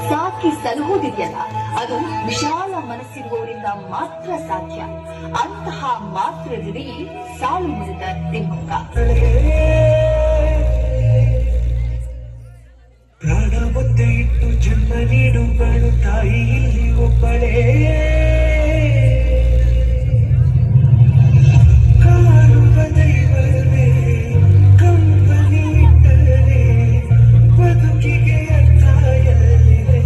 ಸಾಕಿ ಸಲಹುವುದಿದೆಯಲ್ಲ, ಅದು ವಿಶಾಲ ಮನಸ್ಸಿರುವವರಿಂದ ಮಾತ್ರ ಸಾಧ್ಯ. ಅಂತಹ ಮಾತೃ ಸಾಲು ಮುರಿದ ತಿಮ್ಮಕ್ಕ. ಪ್ರಾಣ ಒತ್ತೆ ಇಟ್ಟು ಜನ್ಮ ನೀಡುವಳು ತಾಯಿ ಇಲ್ಲಿ ಒಬ್ಬಳೇ. ಕಾಣುವ ದೈವವೇ ಕಂಬನಿ ಇಟ್ಟರೆ ಬದುಕಿಗೆ ಅರ್ಥ ಎಲ್ಲಿದೆ.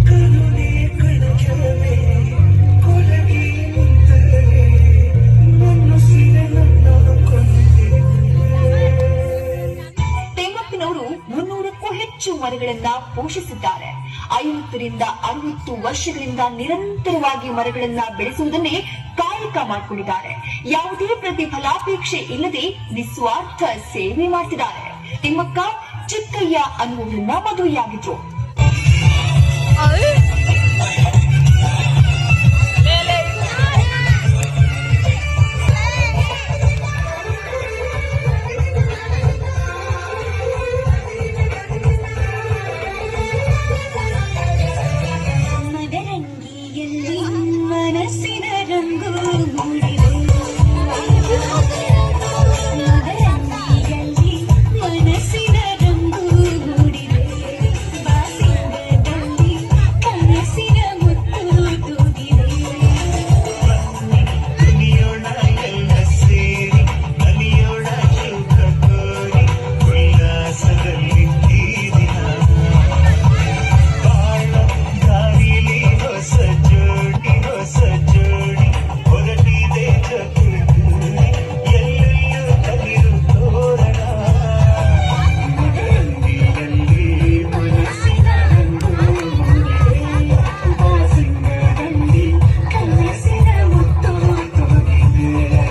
ಕರುಣೆ ಕಣಜವೇ ಕೊರಗಿ ನಿಂತರೆ ಮನಸ್ಸಿನ ನನ್ನ ಕೊಂದಿದೆ. ತಿಮ್ಮಕ್ಕನವರು 300ಕ್ಕೂ ಹೆಚ್ಚು ಮರಗಳನ್ನ ಪೋಷಿಸಿದ್ದಾರೆ. 50 ರಿಂದ 60 ವರ್ಷಗಳಿಂದ ನಿರಂತರವಾಗಿ ಮರಗಳನ್ನ ಬೆಳೆಸುವುದನ್ನೇ ಕಾಯಕ ಮಾಡಿಕೊಂಡಿದ್ದಾರೆ. ಯಾವುದೇ ಪ್ರತಿಫಲಾಪೇಕ್ಷೆ ಇಲ್ಲದೆ ನಿಸ್ವಾರ್ಥ ಸೇವೆ ಮಾಡ್ತಿದ್ದಾರೆ. ತಿಮ್ಮಕ್ಕ ಚಿಕ್ಕಯ್ಯ ಅನ್ನುವರನ್ನ ಮದುವೆಯಾಗಿದ್ರು. ಮನಸ್ಸಿನ ರಂಗು ಮೂಡಿದೆ, ಮನಸ್ಸಿನ ರಂಗು ಮೂಡಿದೆ, ಬಾಸಿಂಗದಲ್ಲಿ ಕನಸಿನ ಮುತ್ತು ತೂಗಿದೆ. ಕಲಿಯೋಣ ಎಲ್ಲ ಸೇರಿ ಕಲಿಯೋಣ ಶುಭ ಕೋರಿ ಉಲ್ಲಾಸದಲ್ಲಿ ಈ ದಿನ. ಬಾಳ ದಾರಿಲಿ ಹೊಸ ಜೋಡಿ ಹೊಸ ಜೋಡಿ ಹೊರಟಿದೆ ಜಗತ್ತು, ಎಲ್ಲೆಲ್ಲೂ ಕಲಿರು ತೋರಣ. ರಂಗಿಯಲ್ಲಿ ಮನಸ್ಸಿನ ರಂಗು ಮೂಡಿದೆ, ಬಾಸಿಂಗದಲ್ಲಿ ಕನಸಿನ ಮುತ್ತು ತೂಗಿದೆ.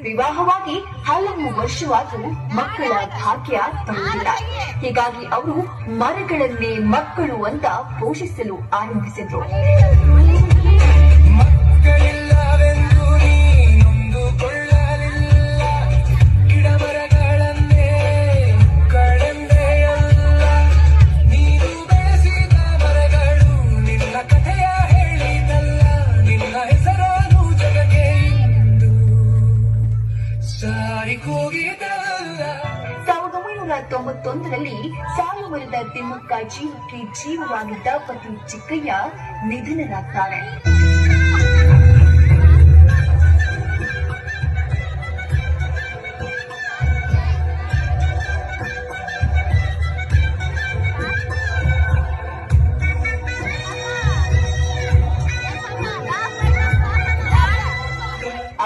ವಿವಾಹವಾಗಿ ಹಲವು ವರ್ಷವಾದರೂ ಮಕ್ಕಳ ಭಾಗ್ಯ ತರುವುದಿಲ್ಲ. ಹೀಗಾಗಿ ಅವರು ಮರಗಳನ್ನೇ ಮಕ್ಕಳು ಅಂತ ಪೋಷಿಸಲು ಆರಂಭಿಸಿದ್ರು. ಮಕ್ಕಳಿಲ್ಲವೆಂದು ನೀನೊಂದುಕೊಳ್ಳಲಿಲ್ಲ, ಗಿಡ ಮರಗಳನ್ನೇ ಕಳೆಂದೆಯಲ್ಲ. ನೀನು ಬೆಳೆಸಿದ ಮರಗಳು ನಿನ್ನ ಕಥೆಯ ಹೇಳಿದಲ್ಲ, ನಿನ್ನ ಹೆಸರನ್ನು ಜಗಕ್ಕೆ ಇಂದು ಸಾರಿ ಹೋಗಿದಲ್ಲ. 1991ರಲ್ಲಿ ಸಾಲು ಮರದ ತಿಮ್ಮಕ್ಕ ಜೀವಕ್ಕೆ ಜೀವವಾಗಿದ್ದ ಪತಿ ಚಿಕ್ಕಯ್ಯ ನಿಧನರಾಗ್ತಾರೆ.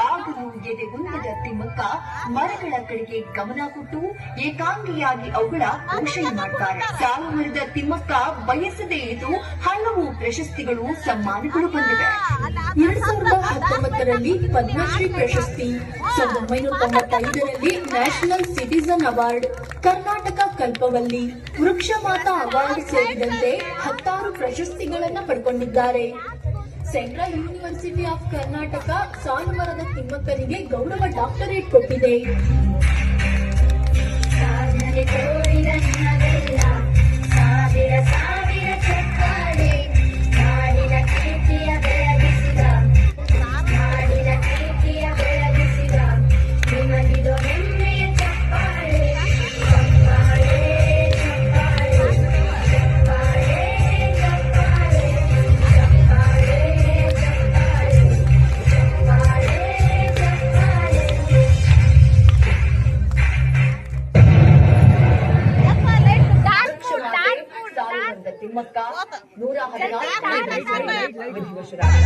ಆಗಲೂ ಎದೆಗುಂದದ ತಿಮ್ಮಕ್ಕ ಮರಗಳ ಕಡೆಗೆ ಗಮನ ಕೊಟ್ಟು ಏಕಾಂಗಿಯಾಗಿ ಅವುಗಳ ಪೋಷಣೆ ಮಾಡ್ತಾರೆ. ಸಾಲು ಮರದ ತಿಮ್ಮಕ್ಕ ಬಯಸದೇ ಇದ್ದು ಹಲವು ಪ್ರಶಸ್ತಿಗಳು ಸಮ್ಮಾನಗಳು ಬಂದಿವೆ. 2019ರಲ್ಲಿ ಪದ್ಮಶ್ರೀ ಪ್ರಶಸ್ತಿ, 1995ರಲ್ಲಿ ನ್ಯಾಷನಲ್ ಸಿಟಿಜನ್ ಅವಾರ್ಡ್, ಕರ್ನಾಟಕ ಕಲ್ಪವಲ್ಲಿ, ವೃಕ್ಷ ಮಾತಾ ಅವಾರ್ಡ್ ಸೇರಿದಂತೆ 10 ಪ್ರಶಸ್ತಿಗಳನ್ನ ಪಡ್ಕೊಂಡಿದ್ದಾರೆ. ಸೆಂಟ್ರಲ್ ಯೂನಿವರ್ಸಿಟಿ ಆಫ್ ಕರ್ನಾಟಕ ಸಾಲು ಮರದ ತಿಮ್ಮಕ್ಕನಿಗೆ ಗೌರವ ಡಾಕ್ಟರೇಟ್ ಕೊಟ್ಟಿದೆ. ಸಾಧನೆ ತೋರಿದ ನಿಮಗೆಲ್ಲ ಸಾವಿರ ಸಾವಿರ ಚಪ್ಪಾಳೆ, ನಾಡಿನ ಕೀರ್ತಿಯ ಬೆಳಗಿಸಿದ, ನಾಡಿನ ಕೀರ್ತಿಯ ಬೆಳಗಿಸಿದ ನಿಮಗಿದು ಹೆಮ್ಮೆಯ ಚಪ್ಪಾಳೆ, ಚಪ್ಪಾಳೆ ಚಪ್ಪಾಳೆ ಚಪ್ಪಾಳೆ ಚಪ್ಪಾಳೆ ಚಪ್ಪಾಳೆ ಚಪ್ಪಾಳೆ ಸಾಲು ಮರದ ತಿಮ್ಮಕ್ಕ 114 ವಿಧಿವಶರಾದ.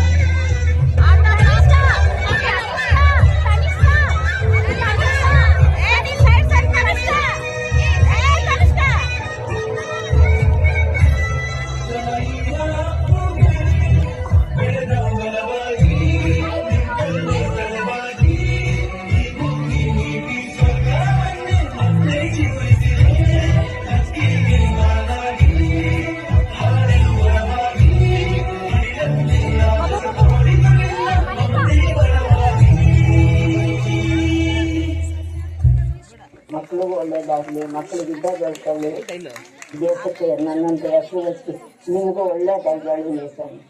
ಮಕ್ಕಳು ವಿದ್ಯಾಭ್ಯಾಸದಲ್ಲಿ ದೇಶಕ್ಕೆ ನನ್ನಂತೆ ಹೆಸರು ಹಚ್ಚಿ ನಿಮಗೂ ಒಳ್ಳೆಯದಾಗಿ ಸ್ವಾಮಿ.